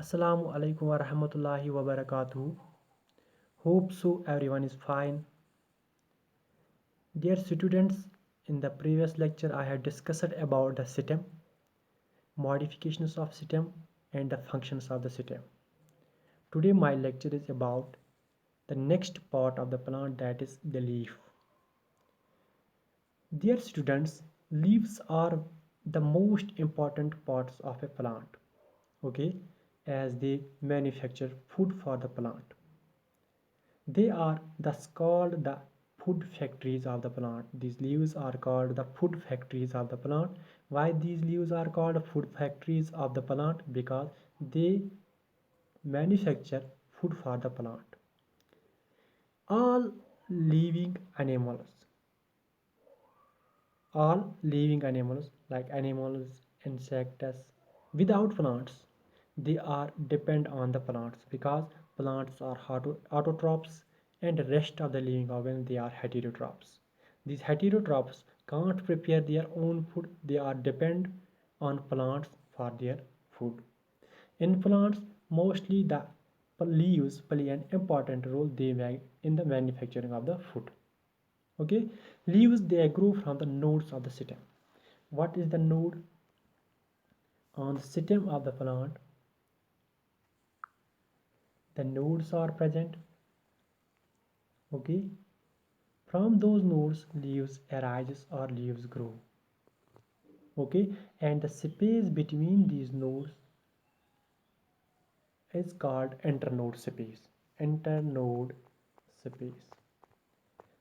Assalamu alaikum wa rahmatullahi wa barakatuh. Hope so everyone is fine. Dear students, in the previous lecture I had discussed about the system, modifications of system and the functions of the system. Today my lecture is about the next part of the plant, that is the leaf. Dear students, leaves are the most important parts of a plant, okay, as they manufacture food for the plant. They are thus called the food factories of the plant. These leaves are called the food factories of the plant. Why these leaves are called food factories of the plant? Because they manufacture food for the plant. All living animals, all living animals like animals, insects, without plants, they are depend on the plants because plants are autotrophs and the rest of the living organs they are heterotrophs. These heterotrophs can't prepare their own food, they are depend on plants for their food. In plants, mostly the leaves play an important role in the manufacturing of the food. Okay, leaves they grow from the nodes of the stem. What is the node? On the stem of the plant, the nodes are present. Okay, from those nodes leaves arises or leaves grow. Okay, and the space between these nodes is called internode space. Internode space.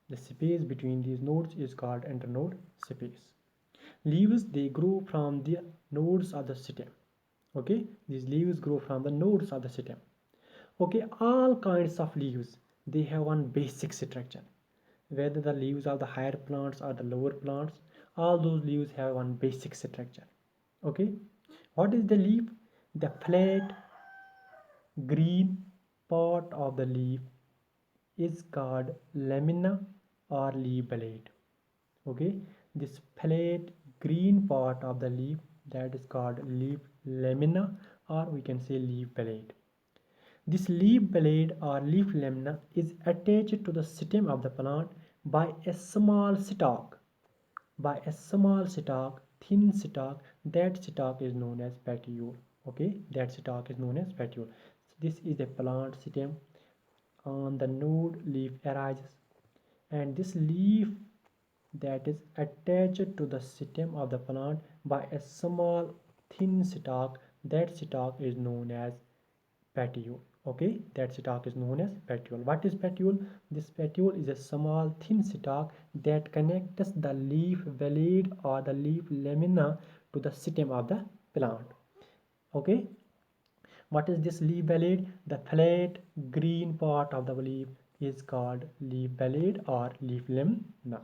The space between these nodes is called internode space. Leaves they grow from the nodes of the stem. Okay, these leaves grow from the nodes of the stem. Okay, all kinds of leaves they have one basic structure. Whether the leaves of the higher plants or the lower plants, all those leaves have one basic structure. Okay, what is the leaf? The flat green part of the leaf is called lamina or leaf blade. Okay, this flat green part of the leaf, that is called leaf lamina, or we can say leaf blade. This leaf blade or leaf lamina is attached to the stem of the plant by a small stalk. By a small stalk, thin stalk, that stalk is known as petiole. Okay, that stalk is known as petiole. So this is a plant stem. On the node leaf arises, and this leaf that is attached to the stem of the plant by a small thin stalk, that stalk is known as petiole. Okay, that stalk is known as petiole. What is petiole? This petiole is a small thin stalk that connects the leaf blade or the leaf lamina to the stem of the plant. Okay, what is this leaf blade? The flat green part of the leaf is called leaf blade or leaf lamina.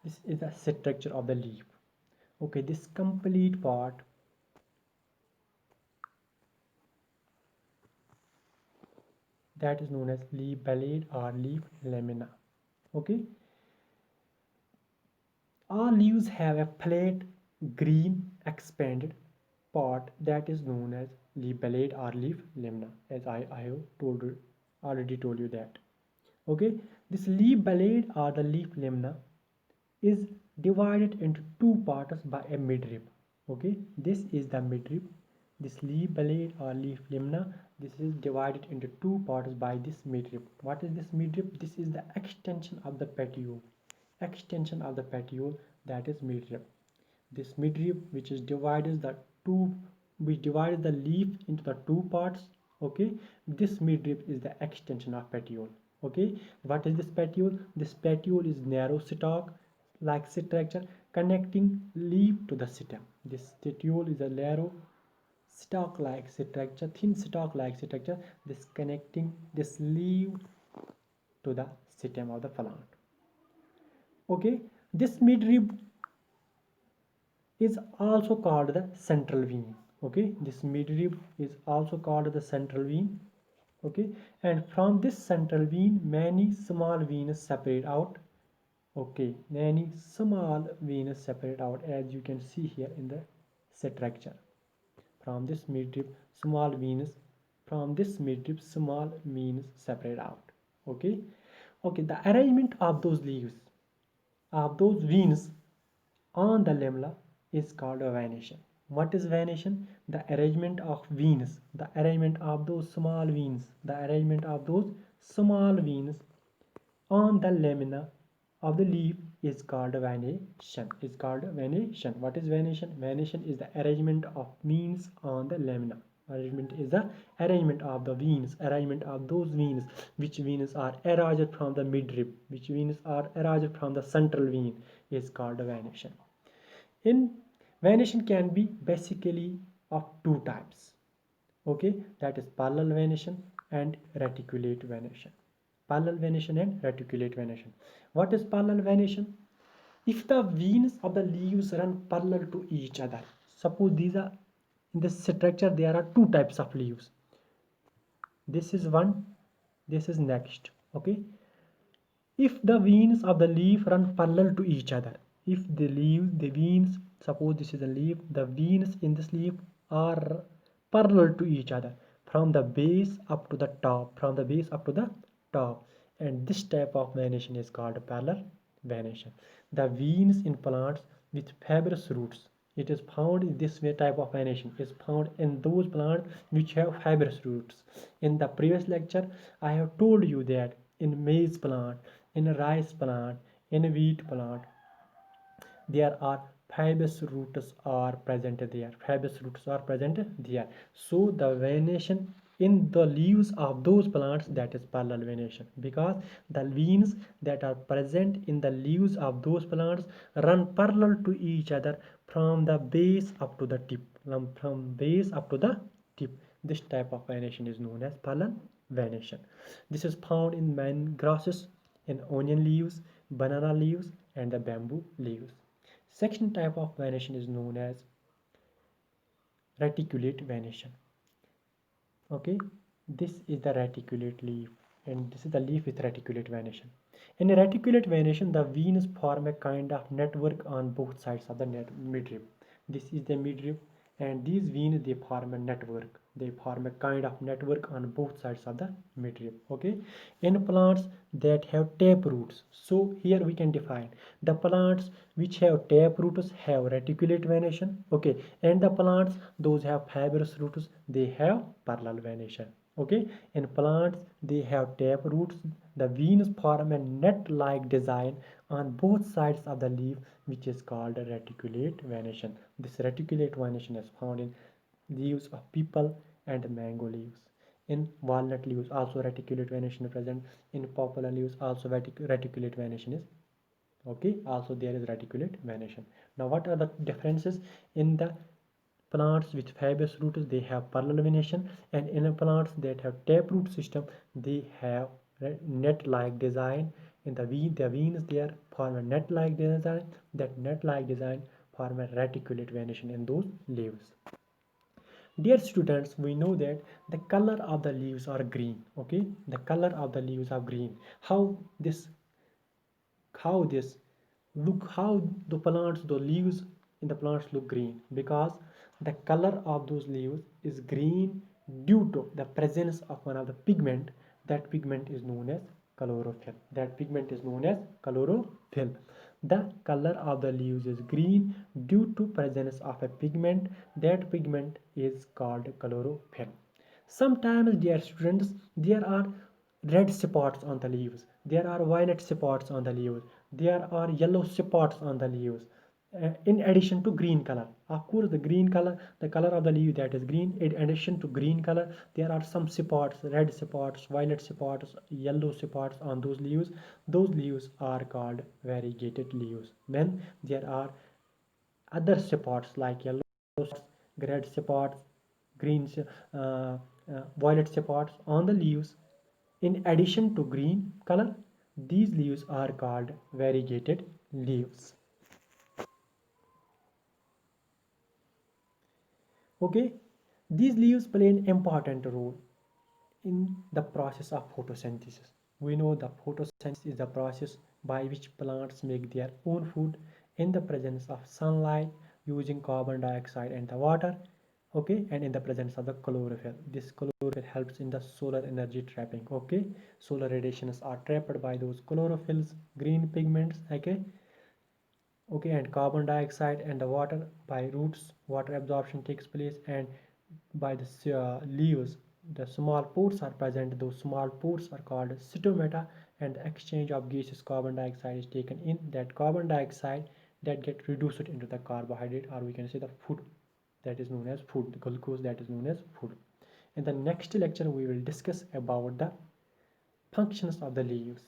This is the structure of the leaf. Okay, this complete part that is known as leaf blade or leaf lamina. Okay, all leaves have a flat green expanded part that is known as leaf blade or leaf lamina, as I have already told you that. Okay, this leaf blade or the leaf lamina is divided into two parts by a midrib. Okay, this is the midrib. This leaf blade or leaf lamina, this is divided into two parts by this midrib. What is this midrib? This is the extension of the petiole. Extension of the petiole, that is midrib. This midrib which is divides the two, which divides the leaf into the two parts. Okay, this midrib is the extension of petiole. Okay, what is this petiole? This petiole is narrow stalk like structure connecting leaf to the stem. This petiole is a narrow stalk like structure, thin stalk like structure, this connecting this leaf to the stem of the plant. Okay, this midrib is also called the central vein. Okay, this midrib is also called the central vein. Okay, and from this central vein many small veins separate out. Okay, many small veins separate out, as you can see here in the structure. From this midrib, small veins, from this midrib, small veins separate out. Okay, okay. The arrangement of those leaves, of those veins on the lamella is called a venation. What is venation? The arrangement of veins, the arrangement of those small veins, the arrangement of those small veins on the lamina of the leaf is called venation. Is called venation. What is venation? Venation is the arrangement of veins on the lamina. Arrangement is the arrangement of the veins, arrangement of those veins, which veins are arised from the midrib, which veins are arised from the central vein, is called venation. In venation can be basically of two types. Okay, that is parallel venation and reticulate venation. Parallel venation and reticulate venation. What is parallel venation? If the veins of the leaves run parallel to each other, suppose these are in this structure, there are two types of leaves. This is one, this is next. Okay, if the veins of the leaf run parallel to each other, if the veins, suppose this is a leaf, the veins in this leaf are parallel to each other from the base up to the top, from the base up to the top, and this type of venation is called parallel venation. The veins in plants with fibrous roots, it is found in this way type of venation is found in those plants which have fibrous roots. In the previous lecture, I have told you that in maize plant, in rice plant, in wheat plant, there are fibrous roots are present there. Fibrous roots are present there. So the venation in the leaves of those plants, that is parallel venation, because the veins that are present in the leaves of those plants run parallel to each other from the base up to the tip. From base up to the tip, this type of venation is known as parallel venation. This is found in many grasses, in onion leaves, banana leaves, and the bamboo leaves. Second type of venation is known as reticulate venation. Okay, this is the reticulate leaf, and this is the leaf with reticulate venation. In a reticulate venation, the veins form a kind of network on both sides of the midrib. This is the midrib, and these veins they form a network. They form a kind of network on both sides of the midrib. Okay, in plants that have tap roots, so here we can define the plants which have tap roots have reticulate venation. Okay, and the plants those have fibrous roots, they have parallel venation. Okay, in plants they have tap roots, the veins form a net like design on both sides of the leaf, which is called reticulate venation. This reticulate venation is found in leaves of people and mango leaves. In walnut leaves also reticulate venation is present. In poplar leaves also reticulate venation is okay. Also there is reticulate venation. Now what are the differences? In the plants with fibrous roots they have parallel venation, and in plants that have taproot system they have net like design. In the veins there form a net like design. That net like design form a reticulate venation in those leaves. Dear students, we know that the color of the leaves are green. Okay, the color of the leaves are green. This how this look, how the plants, the leaves in the plants look green, because the color of those leaves is green due to the presence of one of the pigment. That pigment is known as chlorophyll. That pigment is known as chlorophyll. The color of the leaves is green due to presence of a pigment. That pigment is called chlorophyll. Sometimes, dear students, there are red spots on the leaves, there are violet spots on the leaves, there are yellow spots on the leaves, in addition to green color. Of course, the green color, the color of the leaf, that is green. In addition to green color, there are some spots, red spots, violet spots, yellow spots on those leaves. Those leaves are called variegated leaves. When there are other spots like yellow spots, red spots, green, violet spots on the leaves, in addition to green color, these leaves are called variegated leaves. Okay, these leaves play an important role in the process of photosynthesis. We know the photosynthesis is the process by which plants make their own food in the presence of sunlight using carbon dioxide and the water, okay, and in the presence of the chlorophyll. This chlorophyll helps in the solar energy trapping, okay. Solar radiations are trapped by those chlorophylls, green pigments, okay, and carbon dioxide and the water. By roots water absorption takes place, and by the leaves the small pores are present. Those small pores are called stomata, and the exchange of gases carbon dioxide is taken in. That carbon dioxide that get reduced into the carbohydrate, or we can say the food, that is known as food, the glucose, that is known as food. In the next lecture we will discuss about the functions of the leaves.